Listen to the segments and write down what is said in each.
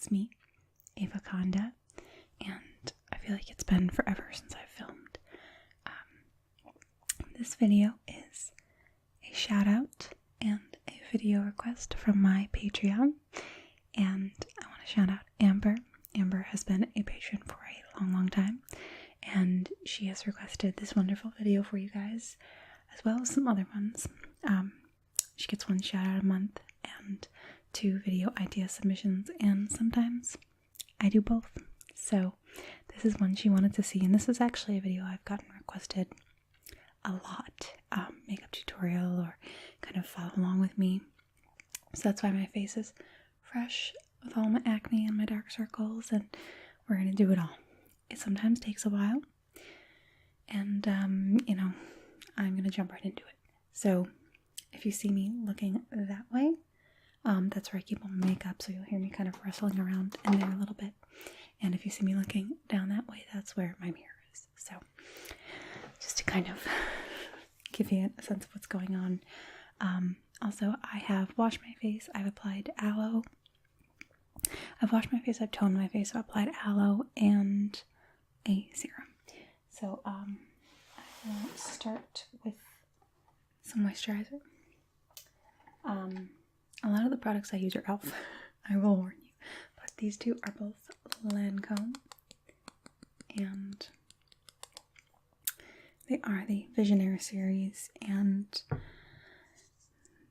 it's me, AvaConda, and I feel like it's been forever since I've filmed. This video is a shout out and a video request from my Patreon, and I want to shout out Amber. Amber has been a patron for a long time, and she has requested this wonderful video for you guys, as well as some other ones. She gets one shout out a month and 2 video idea submissions, and sometimes I do both. So this is one she wanted to see, and this is actually a video I've gotten requested a lot. Makeup tutorial, or kind of follow along with me. So that's why my face is fresh with all my acne and my dark circles, and we're gonna do it all. It sometimes takes a while, and you know, I'm gonna jump right into it. So if you see me looking that way, that's where I keep all my makeup, so you'll hear me kind of wrestling around in there a little bit. And if you see me looking down that way, that's where my mirror is. So just to kind of give you a sense of what's going on. Also, I have washed my face. I've applied aloe. I've washed my face, I've toned my face, I've applied aloe and a serum. So I will start with some moisturizer. A lot of the products I use are e.l.f. I will warn you, but these two are both Lancome, and they are the Visionaire series, and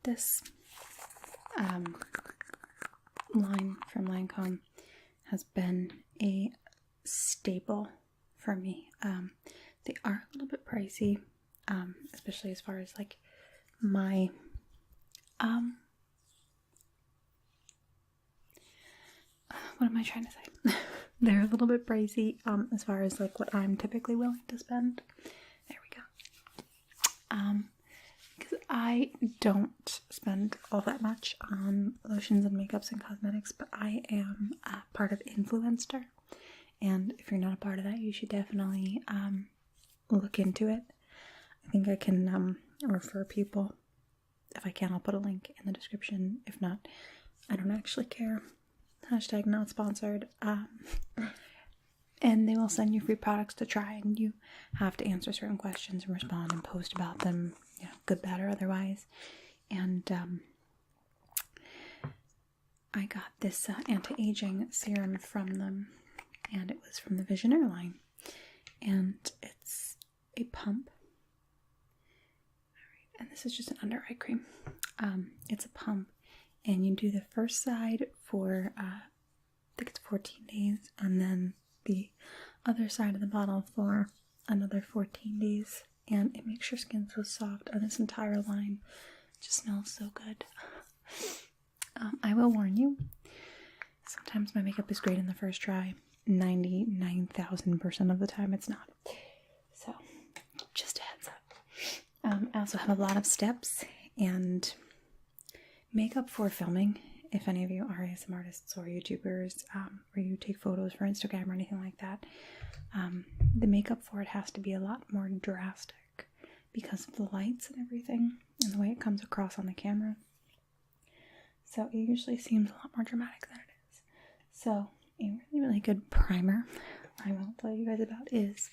this line from Lancome has been a staple for me. They are a little bit pricey, especially as far as like my what am I trying to say? They're a little bit pricey as far as like what I'm typically willing to spend. There we go. Because I don't spend all that much on lotions and makeups and cosmetics, but I am a part of Influencer, and if you're not a part of that, you should definitely look into it. I think I can refer people. If I can, I'll put a link in the description. If not, I don't actually care. Hashtag not sponsored. And they will send you free products to try, and you have to answer certain questions and respond and post about them, you know, good, bad, or otherwise. And I got this anti-aging serum from them, and it was from the Visionaire line, and it's a pump. Alright, and this is just an under eye cream. It's a pump, and you do the first side for I think it's 14 days, and then the other side of the bottle for another 14 days, and it makes your skin so soft, and this entire line just smells so good. I will warn you, sometimes my makeup is great in the first try. 99,000% of the time it's not. So just a heads up. I also have a lot of steps and makeup for filming. If any of you are ASMR artists or YouTubers, where you take photos for Instagram or anything like that, the makeup for it has to be a lot more drastic because of the lights and everything and the way it comes across on the camera. So it usually seems a lot more dramatic than it is. So a really good primer I will tell you guys about is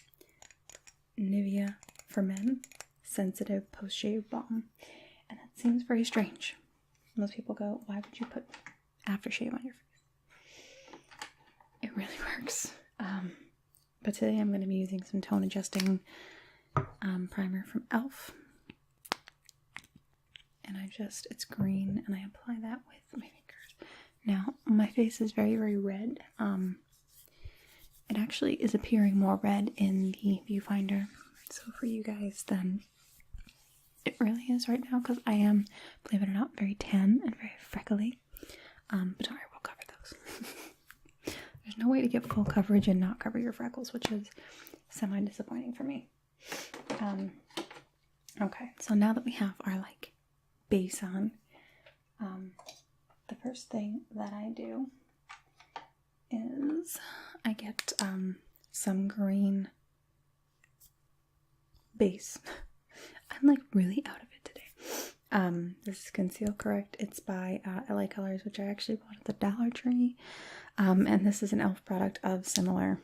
Nivea for Men Sensitive Post-Shave Balm. And that seems very strange. Most people go, why would you put aftershave on your face? It really works. But today I'm going to be using some tone adjusting primer from e.l.f. And it's green, and I apply that with my fingers. Now, my face is very red. It actually is appearing more red in the viewfinder. So for you guys, then it really is right now, because I am, believe it or not, very tan and very freckly. But don't worry, we'll cover those. There's no way to get full coverage and not cover your freckles, which is semi-disappointing for me. Okay, so now that we have our base on, the first thing that I do is I get some green base. I'm really out of it today. This is Conceal Correct. It's by LA Colors, which I actually bought at the Dollar Tree. And this is an e.l.f. product of similar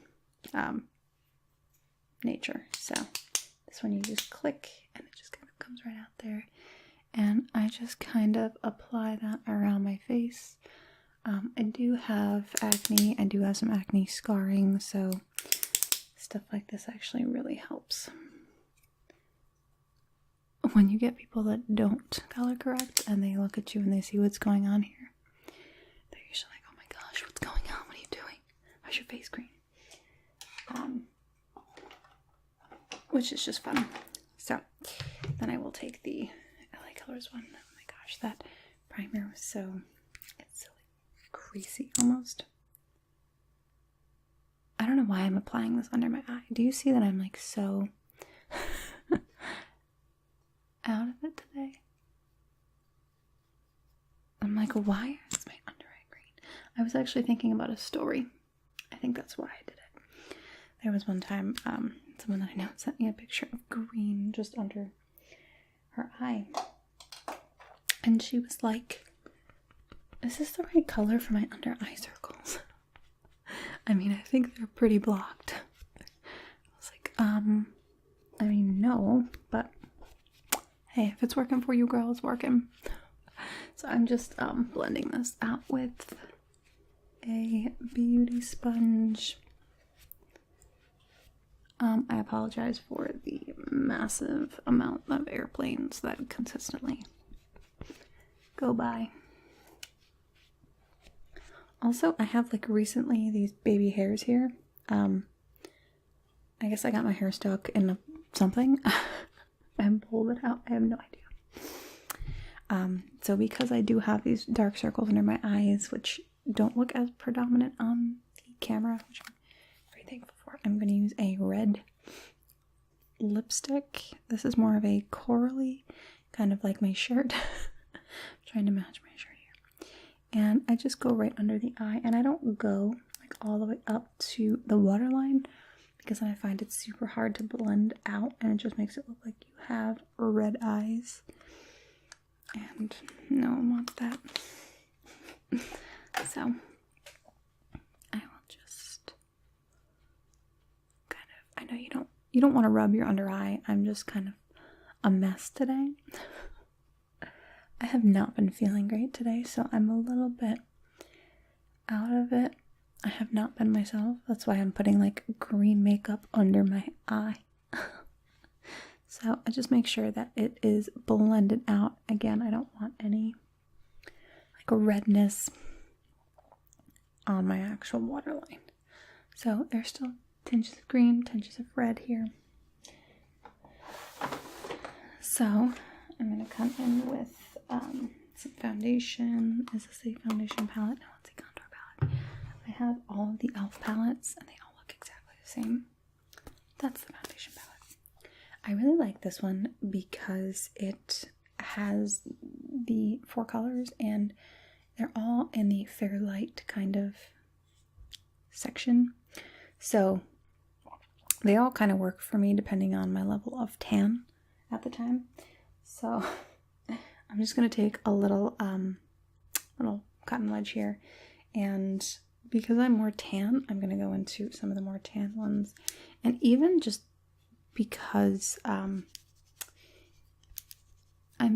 nature. So this one you just click and it just kind of comes right out there. And I just kind of apply that around my face. I do have acne. I do have some acne scarring, so stuff like this actually really helps. When you get people that don't color correct and they look at you and they see what's going on here, they're usually like, oh my gosh, what's going on? What are you doing? Why's your face green? Which is just fun. So then I will take the LA Colors one. Oh my gosh, that primer was so, it's so creasy almost. I don't know why I'm applying this under my eye. Do you see that I'm like so out of it today? I'm like, why is my under eye green? I was actually thinking about a story. I think that's why I did it. There was one time, someone that I know sent me a picture of green just under her eye. And she was like, is this the right color for my under eye circles? I mean, I think they're pretty blocked. I was like, I mean, no, but hey, if it's working for you, girl, it's working. So I'm just blending this out with a beauty sponge. I apologize for the massive amount of airplanes that consistently go by. Also, I have like recently these baby hairs here. I guess I got my hair stuck in something and pulled it out. I have no idea. So because I do have these dark circles under my eyes, which don't look as predominant on the camera, which I'm very thankful for, I'm going to use a red lipstick. This is more of a corally, kind of like my shirt. I'm trying to match my shirt here. And I just go right under the eye, and I don't go like all the way up to the waterline because then I find it super hard to blend out and it just makes it look like you have red eyes. And no one wants that. So I will just kind of, I know you don't want to rub your under eye. I'm just kind of a mess today. I have not been feeling great today, so I'm a little bit out of it. I have not been myself. That's why I'm putting like green makeup under my eye. So I just make sure that it is blended out. Again, I don't want any like a redness on my actual waterline. So there's still tinges of green, tinges of red here. So I'm going to come in with some foundation. Is this a foundation palette? No, it's a contour palette. I have all of the e.l.f. palettes and they all look exactly the same. That's the foundation palette. I really like this one because it has the 4 colors and they're all in the fair light kind of section. So they all kind of work for me depending on my level of tan at the time. So I'm just going to take a little cotton wedge here, and because I'm more tan, I'm going to go into some of the more tan ones. And even just because I'm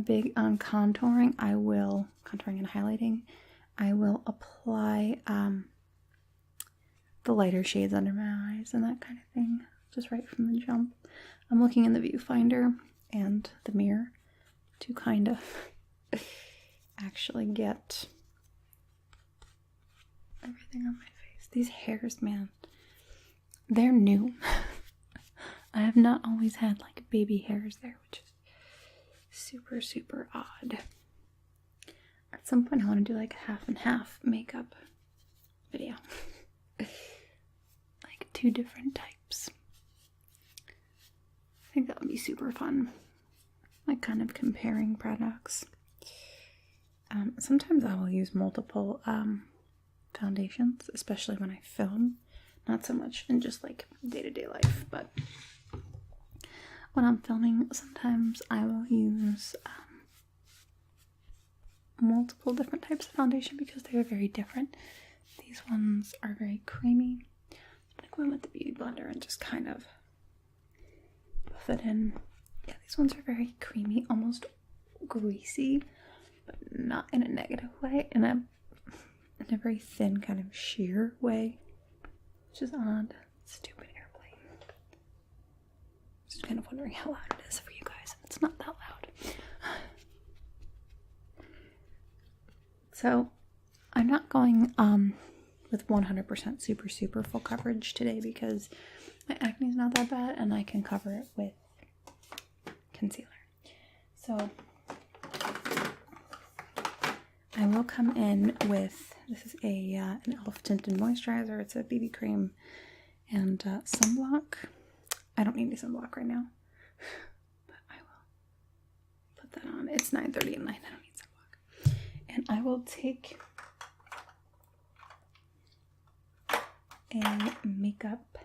big on contouring, contouring and highlighting, I will apply the lighter shades under my eyes and that kind of thing, just right from the jump. I'm looking in the viewfinder and the mirror to kind of actually get everything on my face. These hairs, man, they're new. I have not always had like baby hairs there, which is super, super odd. At some point I want to do like a half and half makeup video. Like 2 different types. I think that would be super fun. Like kind of comparing products. Sometimes I will use multiple foundations, especially when I film. Not so much in just like day-to-day life, but when I'm filming, sometimes I will use multiple different types of foundation because they're very different. These ones are very creamy. I'm going to go in with the Beauty Blender and just kind of buff it in. Yeah, these ones are very creamy, almost greasy, but not in a negative way, in a very thin kind of sheer way, which is odd. Stupid airplane. Just kind of wondering how loud it is for you guys, and it's not that loud. So I'm not going with 100% super full coverage today because my acne is not that bad and I can cover it with concealer. So I will come in with, this is an e.l.f. tinted moisturizer. It's a BB cream and sunblock. I don't need any sunblock right now, but I will put that on. It's 9:30 at night. I don't need sunblock. And I will take a makeup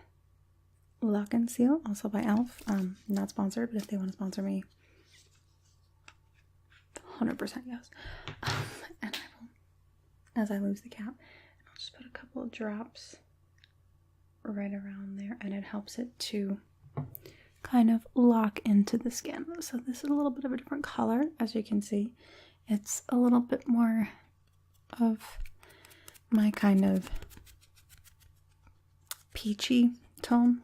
lock and seal, also by e.l.f. Not sponsored, but if they want to sponsor me, 100% yes. And I will, as I lose the cap, I'll just put a couple of drops right around there, and it helps it to kind of lock into the skin. So this is a little bit of a different color, as you can see. It's a little bit more of my kind of peachy tone,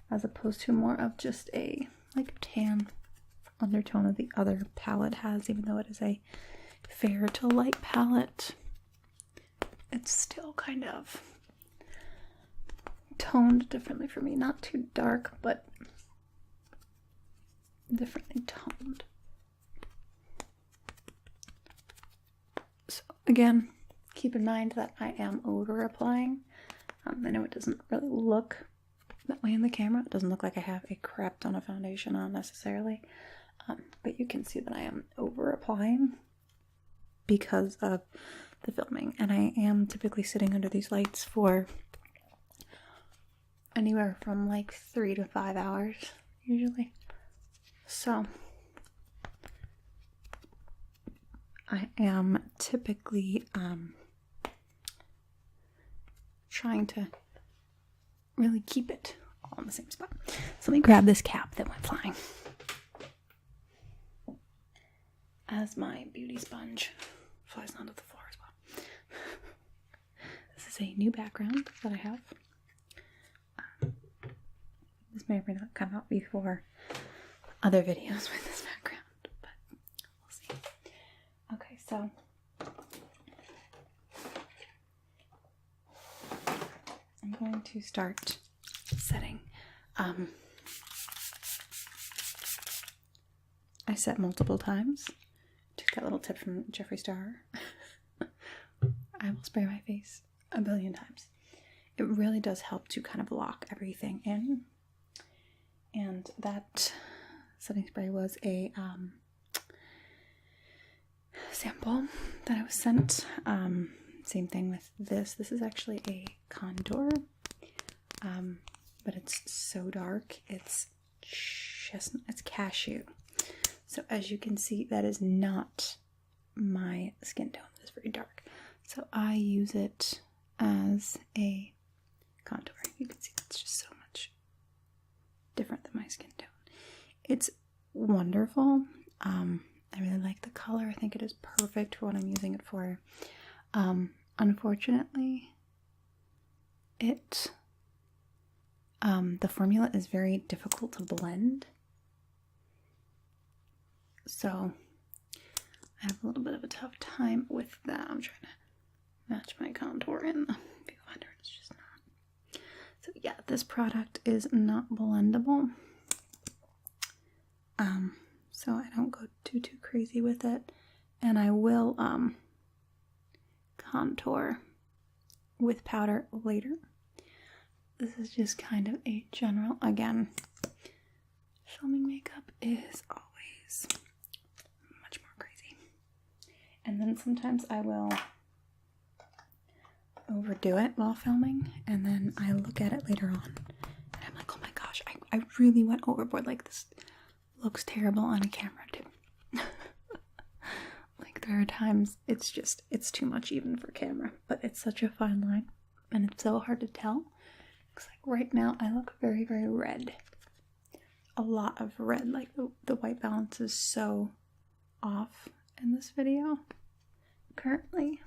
as opposed to more of just a like tan undertone that the other palette has. Even though it is a fair to light palette, it's still kind of toned differently for me. Not too dark, but differently toned. So again, keep in mind that I am over applying. I know it doesn't really look that way in the camera. It doesn't look like I have a crap ton of foundation on necessarily. But you can see that I am over applying because of the filming. And I am typically sitting under these lights for anywhere from like 3 to 5 hours usually. So I am typically trying to really keep it all in the same spot. So let me grab this cap that went flying as my beauty sponge flies onto the floor as well. This is a new background that I have. This may or may not come out before other videos with this background, but we'll see. Okay, so I'm going to start setting. I set multiple times. Took that little tip from Jeffree Star. I will spray my face a billion times. It really does help to kind of lock everything in. And that setting spray was a sample that I was sent. Same thing with this. This is actually a contour, but it's so dark. It's chestnut. It's cashew. So as you can see, that is not my skin tone. It's very dark. So I use it as a contour. You can see that's just so much different than my skin tone. It's wonderful. I really like the color. I think it is perfect for what I'm using it for. Unfortunately, the formula is very difficult to blend. So I have a little bit of a tough time with that. I'm trying to match my contour in the viewfinder. It's just not. So yeah, this product is not blendable. So I don't go too crazy with it. And I will contour with powder later. This is just kind of a general, again, filming makeup is always much more crazy. And then sometimes I will overdo it while filming, and then I look at it later on and I'm like, oh my gosh, I really went overboard. Like, this looks terrible on a camera too. Like, there are times it's too much even for camera, but it's such a fine line and it's so hard to tell. Looks like right now I look very, very red. A lot of red, like the white balance is so off in this video currently,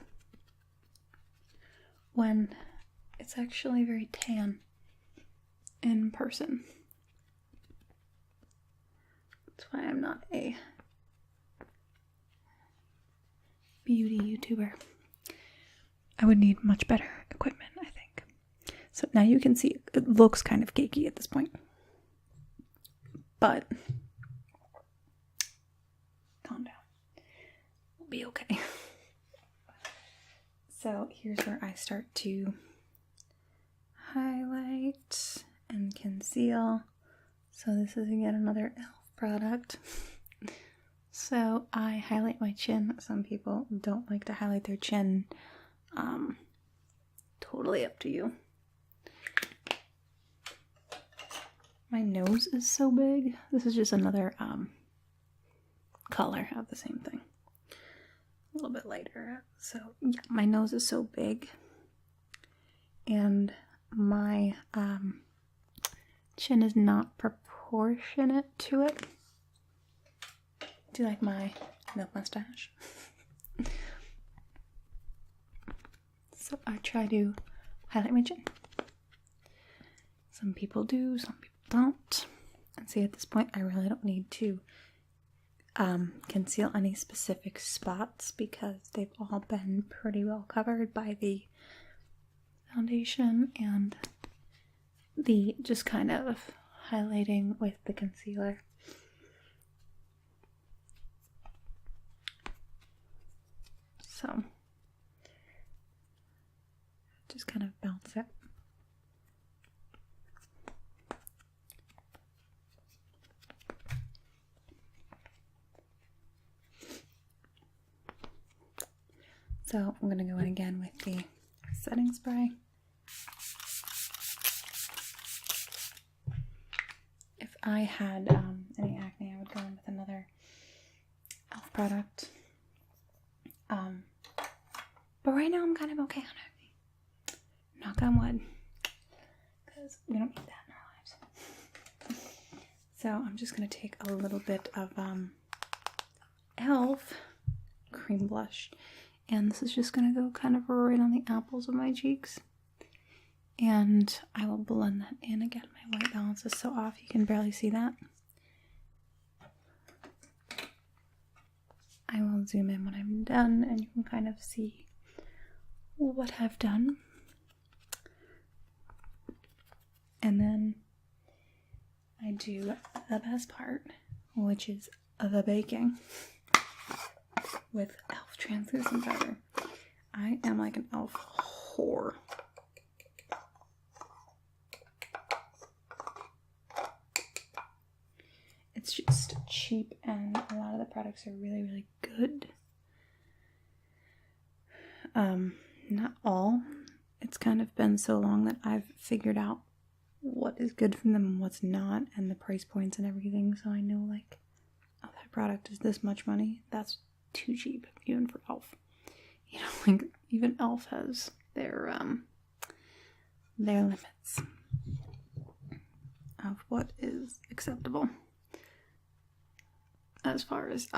when it's actually very tan in person. That's why I'm not a beauty YouTuber. I would need much better equipment, I think. So now you can see it looks kind of cakey at this point. But calm down. We'll be okay. So here's where I start to highlight and conceal. So this is again another e.l.f. product. So I highlight my chin. Some people don't like to highlight their chin. Totally up to you. My nose is so big. This is just another color of the same thing. A little bit lighter. So yeah, my nose is so big. And my chin is not proportionate to it. Do you like my milk mustache? So I try to highlight my chin. Some people do, some people don't. And see, at this point I really don't need to conceal any specific spots because they've all been pretty well covered by the foundation and the just kind of highlighting with the concealer. So just kind of bounce it. So I'm going to go in again with the setting spray. If I had any acne, I would go in with another e.l.f. product. But right now I'm kind of okay on acne. Knock on wood. Because we don't need that in our lives. So I'm just going to take a little bit of e.l.f. cream blush. And this is just going to go kind of right on the apples of my cheeks. And I will blend that in again. My white balance is so off you can barely see that. I will zoom in when I'm done and you can kind of see what I've done. And then I do the best part, which is the baking with e.l.f. translucent powder. I am like an e.l.f. whore. It's just cheap and a lot of the products are really, really good. Not all. It's kind of been so long that I've figured out what is good from them and what's not, and the price points and everything, so I know like, oh, that product is this much money. That's too cheap, even for e.l.f. You know, like even e.l.f. has their limits of what is acceptable. As far as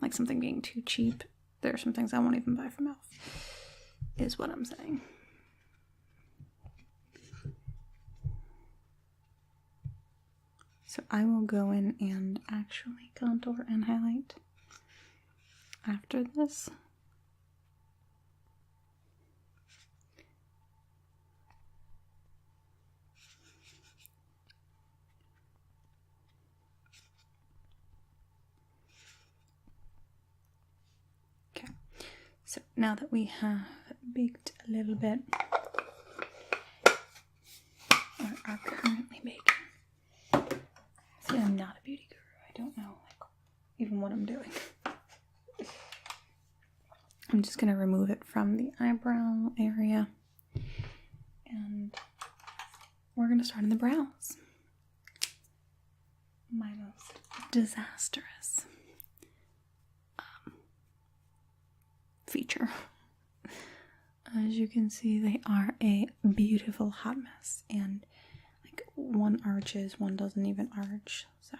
like something being too cheap, there are some things I won't even buy from e.l.f. is what I'm saying. So I will go in and actually contour and highlight after this. Okay, so now that we have baked a little bit, or are currently baking. See, I'm not a beauty guru. I don't know like even what I'm doing. I'm just going to remove it from the eyebrow area. And we're going to start in the brows. My most disastrous feature. As you can see, they are a beautiful hot mess, and like one arches, one doesn't even arch. So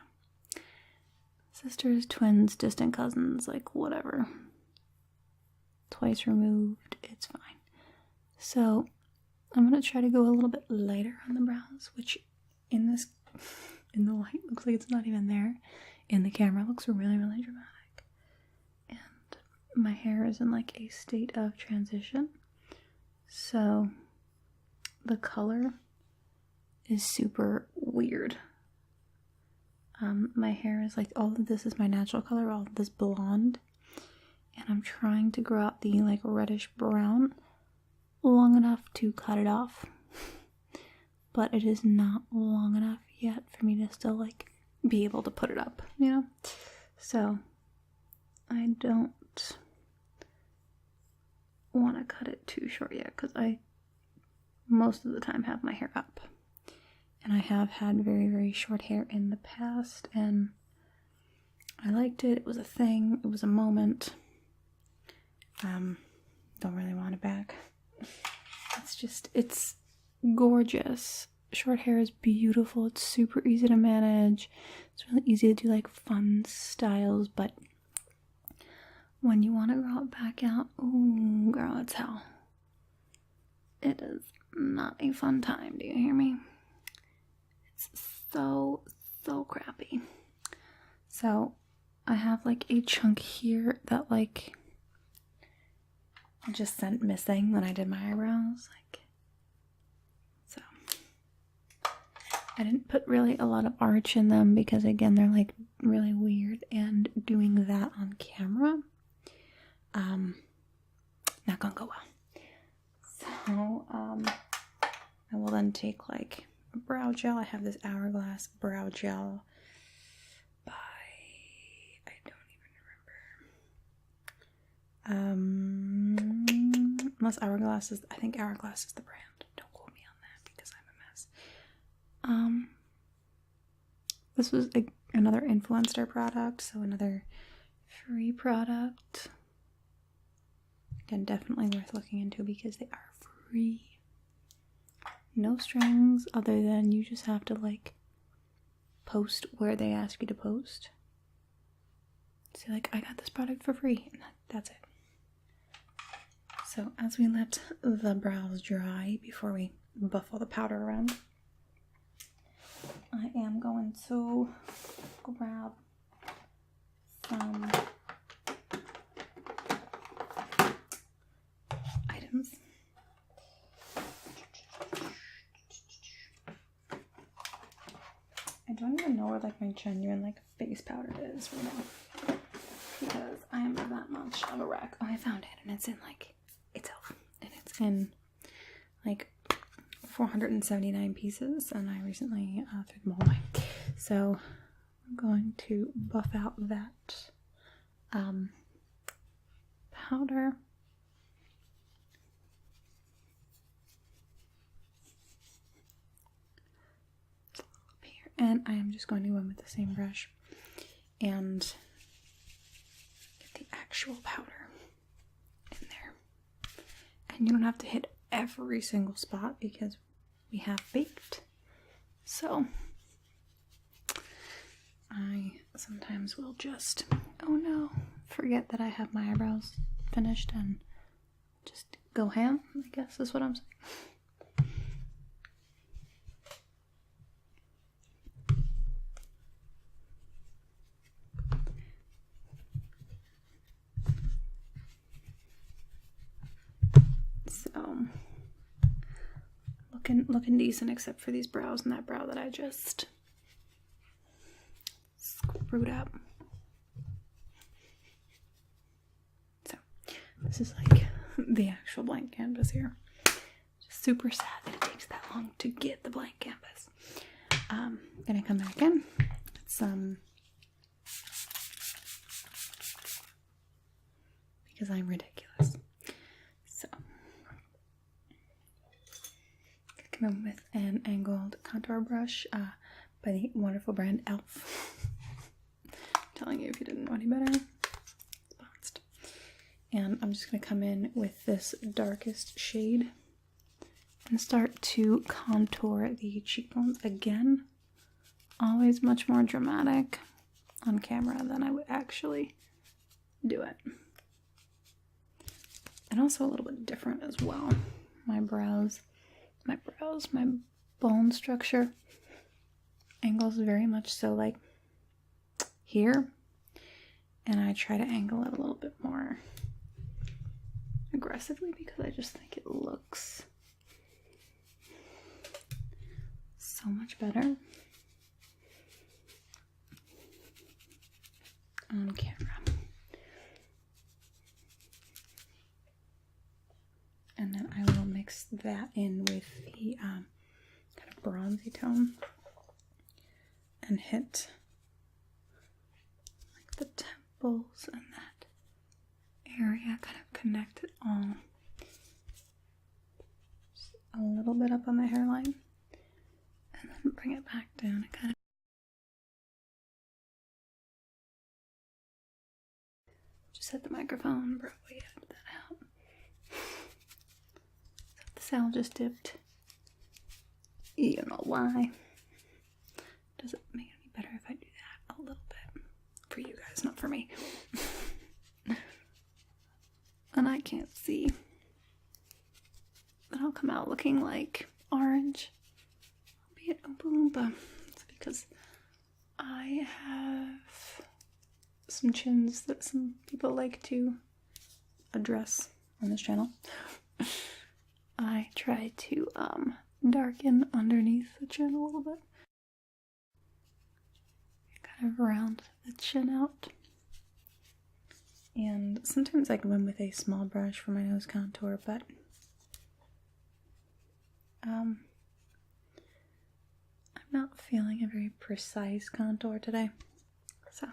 sisters, twins, distant cousins, like whatever. Twice removed, it's fine. So I'm gonna try to go a little bit lighter on the brows, which in the light looks like it's not even there. In the camera it looks really, really dramatic. And my hair is in like a state of transition. So the color is super weird. My hair is like, all of this is my natural color, all of this blonde. And I'm trying to grow out the like reddish brown long enough to cut it off. But it is not long enough yet for me to still like be able to put it up, you know? So I don't want to cut it too short yet because I most of the time have my hair up. And I have had very, very short hair in the past, and I liked it. It was a thing. It was a moment. Don't really want it back. It's gorgeous. Short hair is beautiful. It's super easy to manage. It's really easy to do like fun styles, but when you want to grow it back out, ooh, girl, it's hell. It is not a fun time, do you hear me? It's so crappy. So I have like a chunk here that like I just sent missing when I did my eyebrows, like, so I didn't put really a lot of arch in them because again they're like really weird, and doing that on camera not gonna go well. So I will then take like a brow gel. I have this Hourglass brow gel by, I don't even remember. Unless Hourglass is, I think Hourglass is the brand. Don't quote me on that because I'm a mess. This was another Influencer product, so another free product. Again, definitely worth looking into because they are free. No strings other than you just have to like post where they ask you to post. So like, I got this product for free, and that's it. So as we let the brows dry before we buff all the powder around, I am going to grab some items. I don't even know where like my genuine like face powder is right now because I am that much of a wreck. Oh, I found it, and it's in like itself, and it's in like 479 pieces, and I recently threw them all away. So I'm going to buff out that powder. And I am just going to go in with the same brush and get the actual powder in there. And you don't have to hit every single spot because we have baked. So I sometimes will just, oh no, forget that I have my eyebrows finished and just go ham, I guess is what I'm saying. So, looking decent except for these brows and that brow that I just screwed up. So, this is like the actual blank canvas here. Just super sad that it takes that long to get the blank canvas. Gonna come back in. Because I'm ridiculous. So, come in with an angled contour brush by the wonderful brand e.l.f. I'm telling you, if you didn't know any better, sponsored. And I'm just going to come in with this darkest shade and start to contour the cheekbones again. Always much more dramatic on camera than I would actually do it. And also a little bit different as well. My brows, my bone structure angles very much so like here. And I try to angle it a little bit more aggressively because I just think it looks so much better on camera. And then I will mix that in with the kind of bronzy tone and hit like the temples and that area, kind of connect it all. Just a little bit up on the hairline and then bring it back down and kind of just hit the microphone, probably edit that out. The sound just dipped. You know why. Does it make it any better if I do that a little bit? For you guys, not for me. And I can't see. Then I'll come out looking like orange. I'll be an Oompa Loompa. It's because I have some chins that some people like to address on this channel. I try to darken underneath the chin a little bit. Kind of round the chin out. And sometimes I go in with a small brush for my nose contour, but I'm not feeling a very precise contour today. So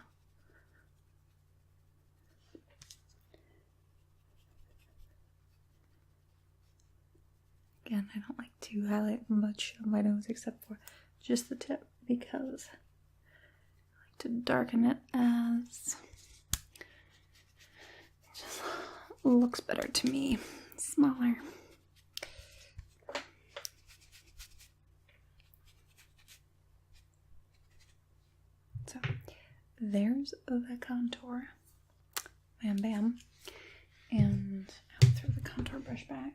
again, I don't like to highlight much of my nose except for just the tip because I like to darken it as it just looks better to me, smaller. So there's the contour. Bam bam. And I'll throw the contour brush back.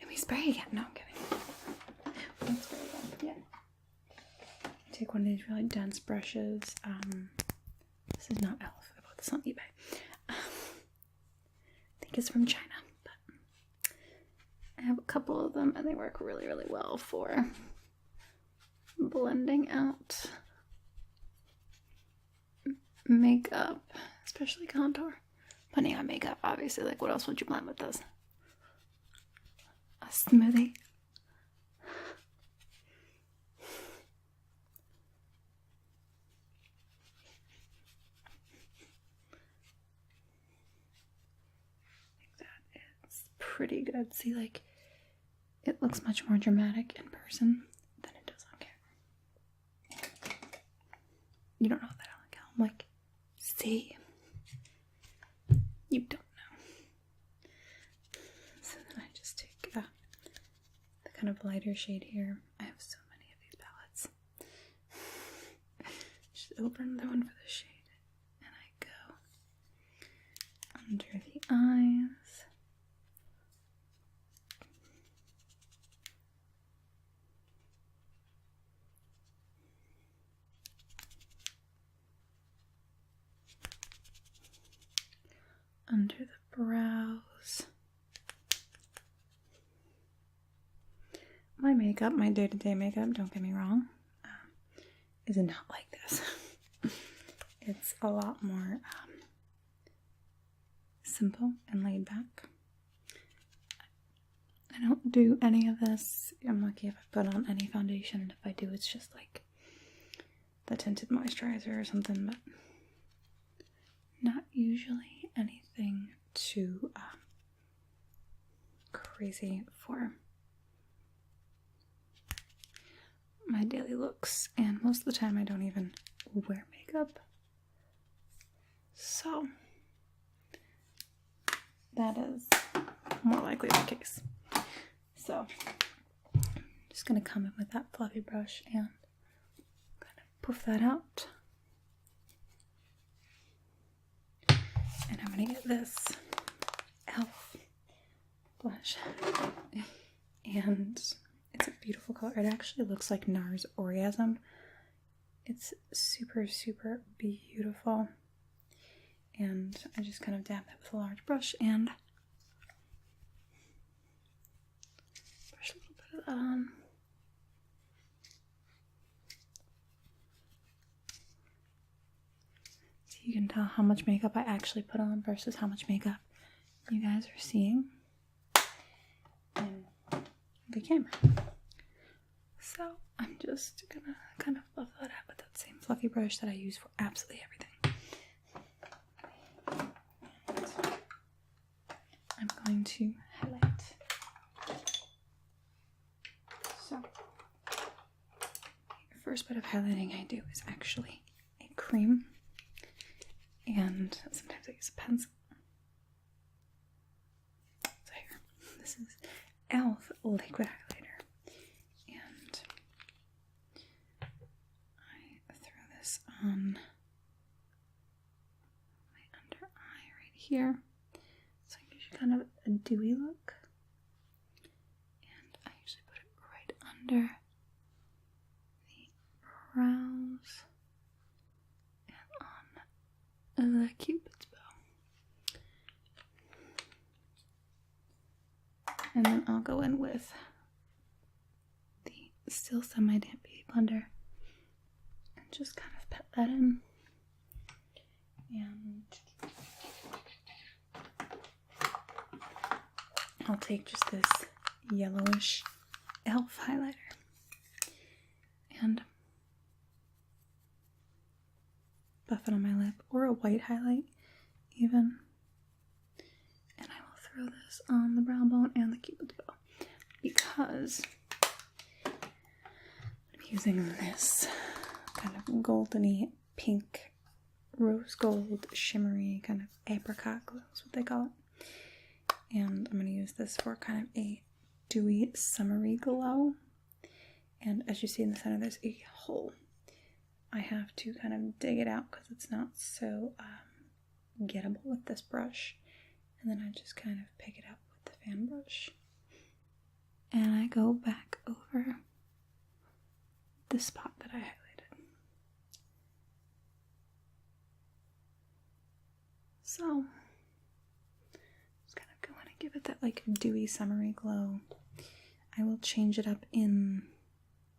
And we spray again. No, I'm kidding. Don't spray again. Yeah. Take one of these really dense brushes. This is not e.l.f. I bought this on eBay. I think it's from China, but I have a couple of them and they work really, really well for blending out makeup, especially contour. Putting on makeup, obviously, like what else would you blend with this? A smoothie. That is pretty good. See, like, it looks much more dramatic in person than it does on camera. You don't know that on camera. I'm like, see? You don't know. So then I just take the kind of lighter shade here. I have so many of these palettes. Just open the one for the shade. And I go under the eyes. Under the brows. My makeup, my day-to-day makeup, don't get me wrong, is not like this. It's a lot more simple and laid back. I don't do any of this. I'm lucky if I put on any foundation, and if I do, it's just like the tinted moisturizer or something, but not usually anything too crazy for my daily looks, and most of the time I don't even wear makeup. So that is more likely the case. So I'm just going to come in with that fluffy brush and kind of poof that out. And I'm going to get this e.l.f. blush. And it's a beautiful color. It actually looks like NARS Orgasm. It's super, super beautiful. And I just kind of dab that with a large brush and brush a little bit of that on. So you can tell how much makeup I actually put on versus how much makeup you guys are seeing in the camera. So I'm just gonna kind of buff that out with that same fluffy brush that I use for absolutely everything. I'm going to highlight. So the first bit of highlighting I do is actually a cream, and sometimes I use a pencil. So here, this is e.l.f. liquid highlighter, and I throw this on my under eye right here. So it gives you kind of a dewy look, and I usually put it right under the brows and on the Cupid's bow. And then I'll go in with the still semi-damp beauty blender and just kind of pat that in. And I'll take just this yellowish e.l.f. highlighter and buff it on my lip, or a white highlight even. And I will throw this on the brow bone and the Cupid's bow because I'm using this kind of goldeny pink, rose gold, shimmery kind of apricot glow is what they call it. And I'm going to use this for kind of a dewy, summery glow. And as you see in the center, there's a hole. I have to kind of dig it out because it's not so gettable with this brush. And then I just kind of pick it up with the fan brush. And I go back over the spot that I highlighted. So give it that like dewy summery glow. I will change it up in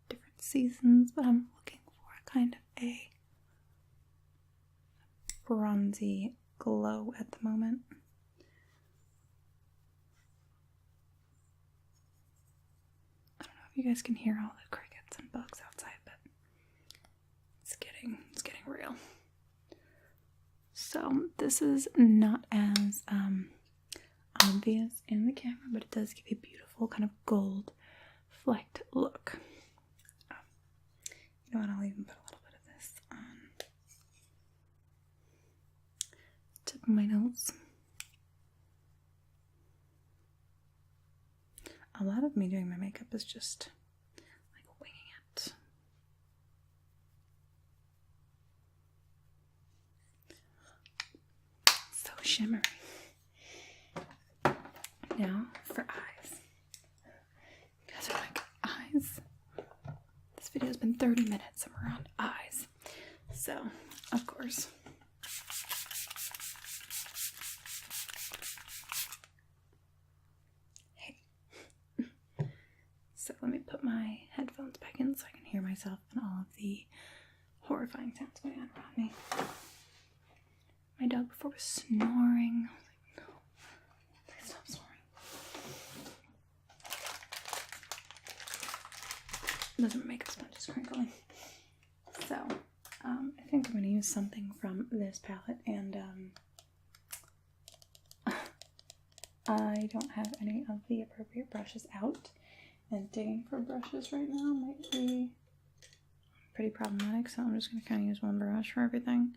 different seasons, but I'm looking for kind of a bronzy glow at the moment. I don't know if you guys can hear all the crickets and bugs outside, but it's getting real. So this is not as obvious in the camera, but it does give a beautiful kind of gold flecked look. You know what, I'll even put a little bit of this on the tip of my nose. A lot of me doing my makeup is just like winging it. So shimmery. Now for eyes. You guys are like, eyes? This video's been 30 minutes and we're on eyes. So, of course. Hey. So let me put my headphones back in so I can hear myself and all of the horrifying sounds going on around me. My dog before was snoring. I was like, no, please stop snoring. Doesn't make a sponge, it's crinkling. So, I think I'm going to use something from this palette, and I don't have any of the appropriate brushes out, and digging for brushes right now might be pretty problematic, so I'm just going to kind of use one brush for everything.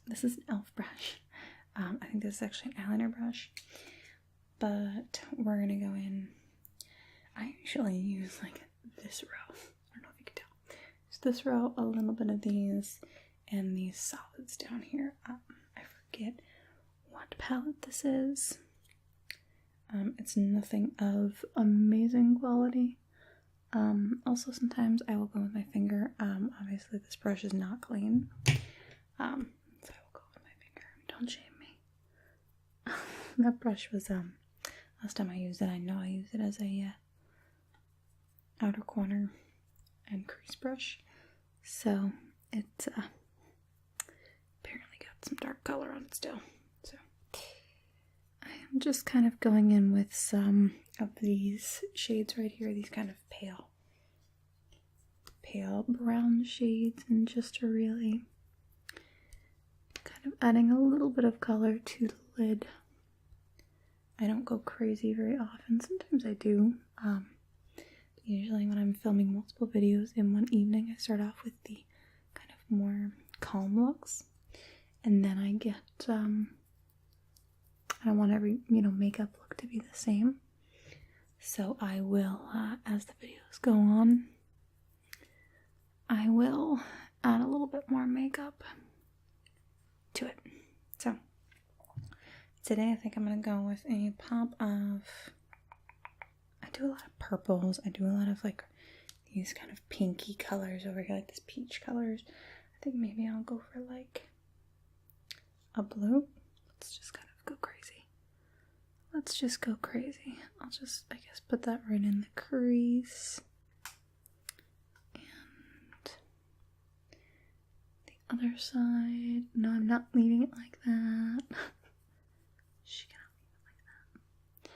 This is an e.l.f. brush. I think this is actually an eyeliner brush, but we're gonna go in. I usually use like this row. I don't know if you can tell. It's this row, a little bit of these, and these solids down here. I forget what palette this is. It's nothing of amazing quality. Also sometimes I will go with my finger. Obviously this brush is not clean. So I will go with my finger. Don't shame me. That brush was, last time I used it, I know I used it as a outer corner and crease brush. So it's apparently got some dark color on it still. So I am just kind of going in with some of these shades right here, these kind of pale brown shades, and just to really kind of adding a little bit of color to the lid. I don't go crazy very often. Sometimes I do. Usually when I'm filming multiple videos in one evening, I start off with the kind of more calm looks, and then I get, I don't want every, makeup look to be the same. So I will, as the videos go on, I will add a little bit more makeup to it. So today I think I'm going to go with a pop of, I do a lot of purples. I do a lot of like these kind of pinky colors over here, like this peach colors. I think maybe I'll go for like a blue. Let's just kind of go crazy. Let's just go crazy. I'll just, I guess, put that right in the crease. And the other side. No, I'm not leaving it like that. She cannot leave it like that.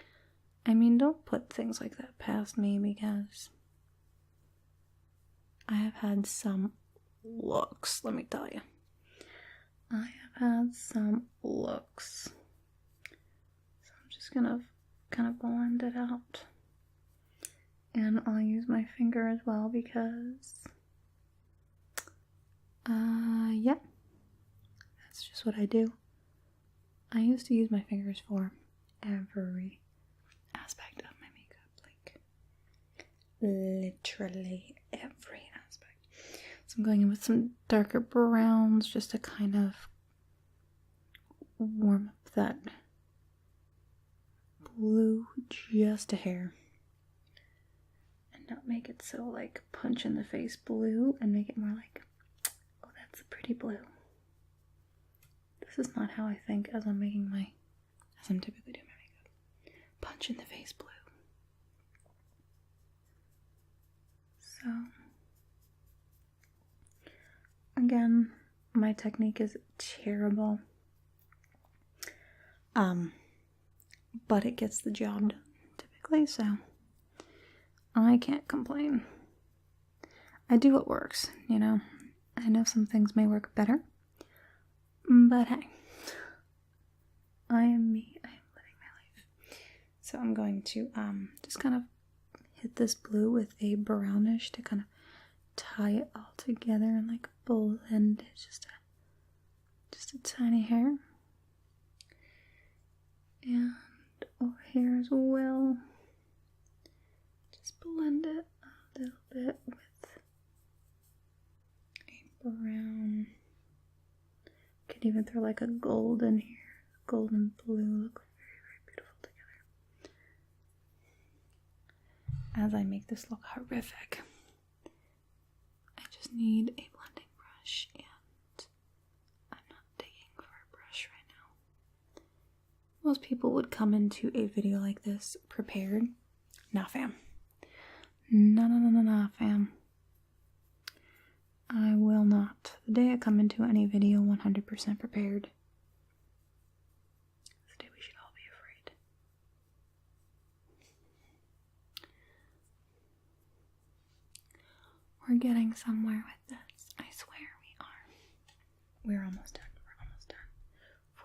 I mean, don't put things like that past me, because I have had some looks, let me tell you. I have had some looks. Just gonna kind of blend it out, and I'll use my finger as well, because yeah, that's just what I do. I used to use my fingers for every aspect of my makeup, like literally every aspect. So I'm going in with some darker browns just to kind of warm up that blue just a hair, and not make it so like punch in the face blue, and make it more like, oh, that's a pretty blue. This is not how I think as I'm typically doing my makeup. Punch in the face blue. So again, my technique is terrible. But it gets the job done typically, so I can't complain. I do what works, I know some things may work better, but hey, I am me. I am living my life. So I'm going to just kind of hit this blue with a brownish to kind of tie it all together and like blend it just a tiny hair. And over here as well. Just blend it a little bit with a brown. Could even throw like a gold in here. Gold and blue look very, very beautiful together. As I make this look horrific, I just need a blending brush, and I'm not digging for a brush right now. Most people would come into a video like this prepared. Nah, fam. Nah, fam. I will not. The day I come into any video 100% prepared, the day we should all be afraid. We're getting somewhere with this. I swear we are. We're almost done.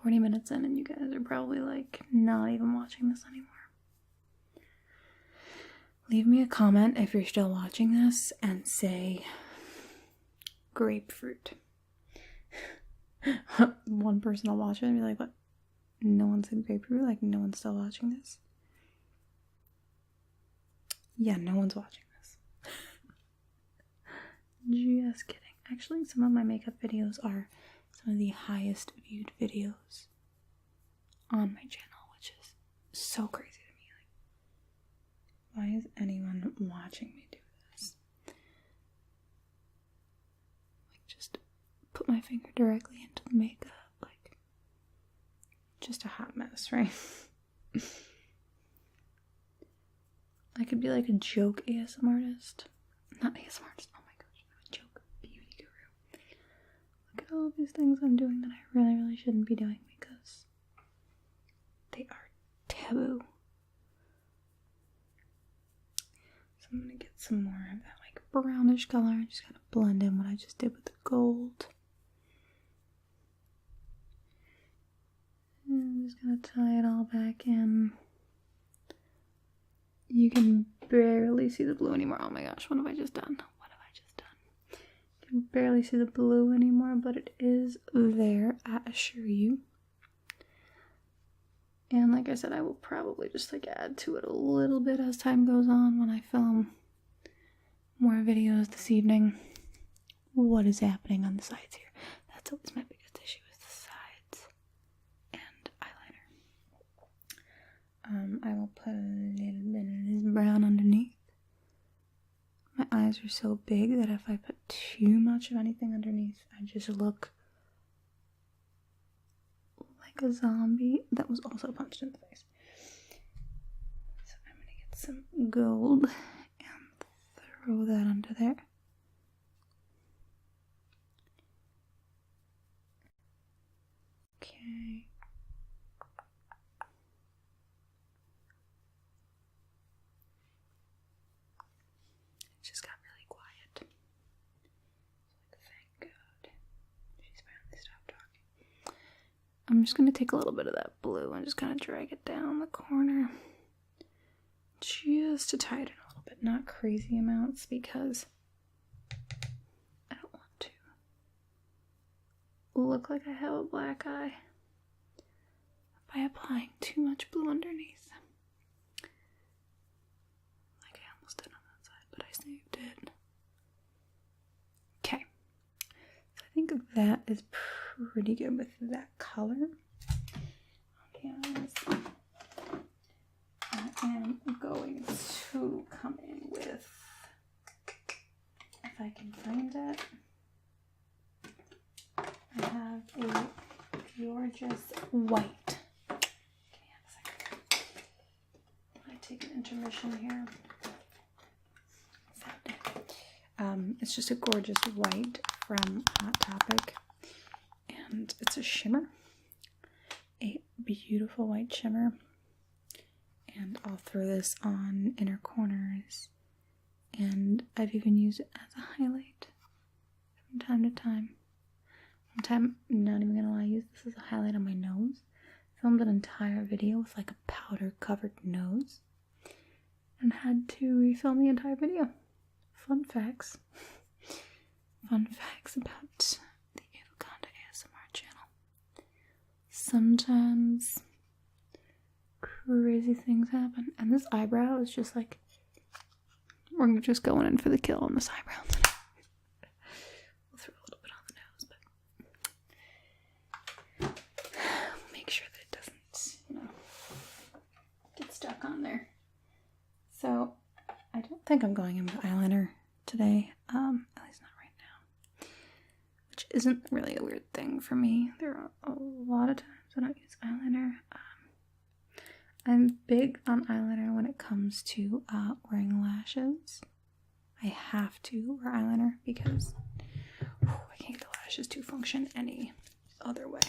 40 minutes in, and you guys are probably like not even watching this anymore. Leave me a comment if you're still watching this and say grapefruit. One person will watch it and be like, what no one's in pay-per-view, like no one's still watching this. Yeah, no one's watching this. Just kidding. Actually, some of my makeup videos are some of the highest viewed videos on my channel, which is so crazy to me. Like, why is anyone watching me do this? Like, just put my finger directly into the makeup. Like, just a hot mess, right? I could be like a joke ASMR artist. Not ASMR artist, oh my gosh, I'm a joke beauty guru. Look at all these things I'm doing that I really shouldn't be doing because they are taboo. So I'm gonna get some more of that like brownish color and just kind of blend in what I just did with the gold. And I'm just gonna tie it all back in. You can barely see the blue anymore. Oh my gosh, what have I just done? What have I just done? You can barely see the blue anymore, but it is there, I assure you. And like I said, I will probably just like add to it a little bit as time goes on when I film more videos this evening. What is happening on the sides here? That's always my biggest issue, is the sides and eyeliner. I will put a little bit of this brown underneath. My eyes are so big that if I put too much of anything underneath, I just look like a zombie that was also punched in the face. So I'm gonna get some gold and throw that under there. Okay. Just got really quiet. Like, thank God. She's finally stopped talking. I'm just going to take a little bit of that blue and just kind of drag it down the corner. Just to tighten it a little bit. Not crazy amounts because I don't want to look like I have a black eye by applying too much blue underneath. Did on that side, but I saved it. Okay, so I think that is pretty good with that color. Okay, I am going to come in with, if I can find it, I have a gorgeous white. Give me a second. I take an intermission here. It's just a gorgeous white from Hot Topic, and it's a shimmer, a beautiful white shimmer, and I'll throw this on inner corners, and I've even used it as a highlight from time to time. One time, I'm not even gonna lie, I used this as a highlight on my nose. Filmed an entire video with like a powder covered nose and had to refilm the entire video. Fun facts. Fun facts about the AvaConda ASMR channel. Sometimes crazy things happen. And this eyebrow is just like, we're just going in for the kill on this eyebrow today. We'll throw a little bit on the nose, but we'll make sure that it doesn't, get stuck on there. So I don't think I'm going in with eyeliner today, at least not right now, which isn't really a weird thing for me. There are a lot of times I don't use eyeliner. I'm big on eyeliner when it comes to wearing lashes. I have to wear eyeliner because I can't get the lashes to function any other way.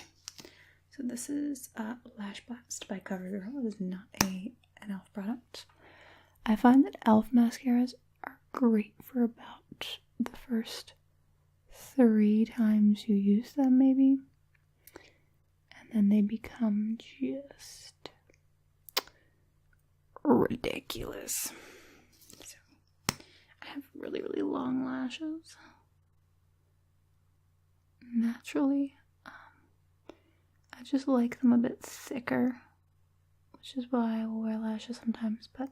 So this is Lash Blast by CoverGirl. It is not an e.l.f. product. I find that e.l.f. mascaras are great for about the first 3 times you use them, maybe. And then they become just ridiculous. So, I have really, really long lashes. Naturally. I just like them a bit thicker, which is why I will wear lashes sometimes, but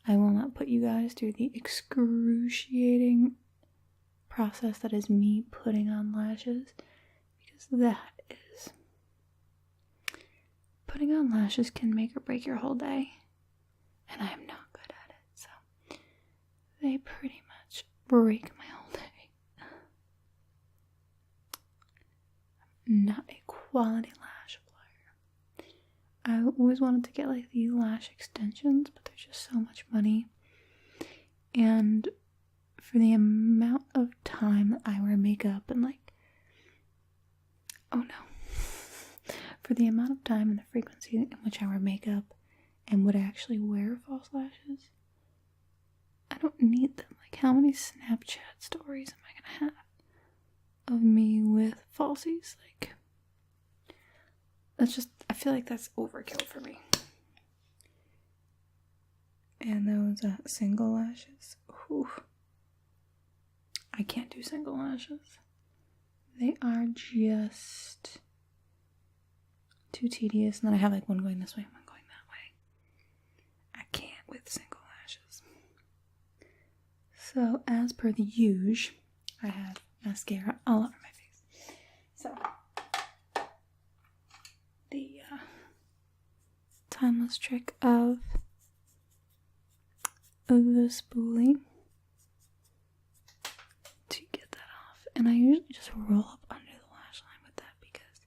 I will not put you guys through the excruciating process that is me putting on lashes, because putting on lashes can make or break your whole day, and I am not good at it, so they pretty much break my whole day. I'm not a quality lash applier. I always wanted to get like the lash extensions, but they're just so much money, and for the amount of time that I wear makeup and like, oh no, for the amount of time and the frequency in which I wear makeup and would actually wear false lashes, I don't need them. Like, how many Snapchat stories am I gonna have of me with falsies? Like, that's just, I feel like that's overkill for me. And those single lashes, whew. I can't do single lashes. They are just too tedious. And then I have like one going this way and one going that way. I can't with single lashes. So as per the usual, I have mascara all over my face. So the timeless trick of the spoolie to get that off, and I usually just roll up under the lash line with that because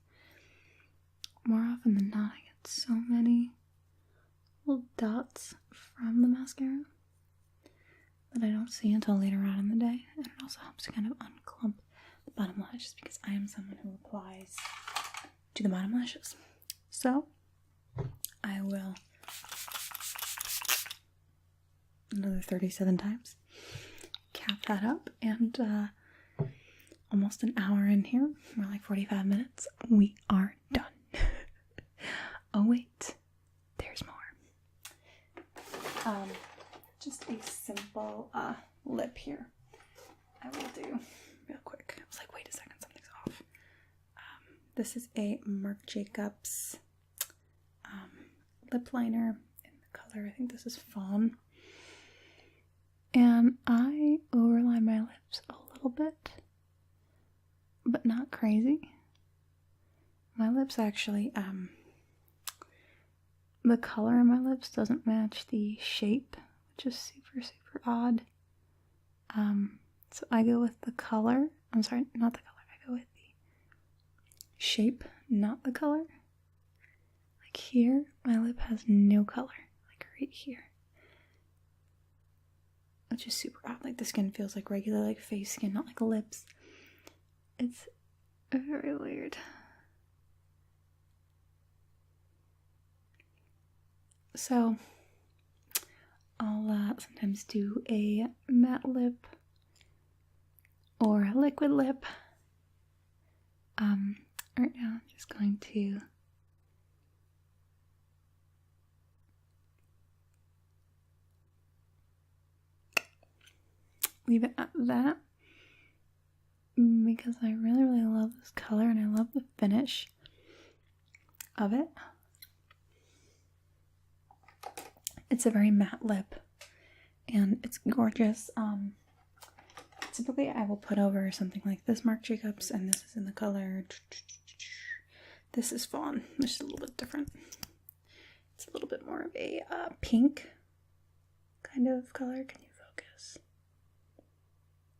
more often than not I get so many little dots from the mascara that I don't see until later on in the day, and it also helps to kind of unclump the bottom lashes because I am someone who applies to the bottom lashes. So I will another 37 times cap that up, and almost an hour in here, more like 45 minutes, we are done. Oh wait, there's more. Just a simple lip here I will do real quick. I was like, wait a second, something's off. This is a Marc Jacobs lip liner in the color, I think this is Fawn. And I overline my lips a little bit, but not crazy. My lips actually, the color in my lips doesn't match the shape, which is super, super odd. So I go with the color. I'm sorry, not the color. I go with the shape, not the color. Like here, my lip has no color, like right here. Which is super odd. Like the skin feels like regular, like face skin, not like lips. It's very weird. So I'll sometimes do a matte lip or a liquid lip. Right now I'm just going to leave it at that because I really, really love this color and I love the finish of it. It's a very matte lip and it's gorgeous. Typically I will put over something like this Marc Jacobs, and this is in the color, this is Fawn, which is a little bit different. It's a little bit more of a pink kind of color. Can you focus?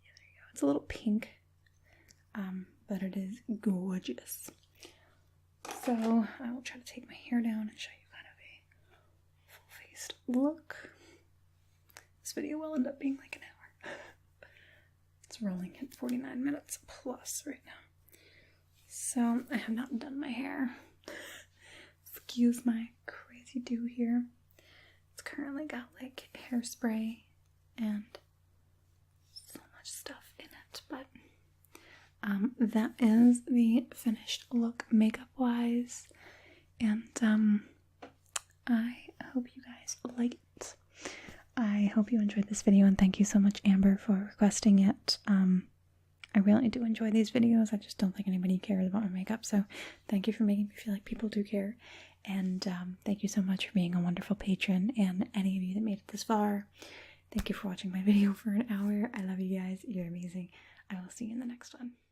Yeah, there you go. It's a little pink, but it is gorgeous. So I will try to take my hair down and show you kind of a full-faced look. This video will end up being like an hour. It's rolling at 49 minutes plus right now. So I have not done my hair. Excuse my crazy do here. It's currently got like hairspray and so much stuff in it, but that is the finished look makeup wise, and I hope you guys like it. I hope you enjoyed this video, and thank you so much, Amber, for requesting it. I really do enjoy these videos. I just don't think anybody cares about my makeup, so thank you for making me feel like people do care. And thank you so much for being a wonderful patron, and any of you that made it this far, thank you for watching my video for an hour. I love you guys. You're amazing. I will see you in the next one.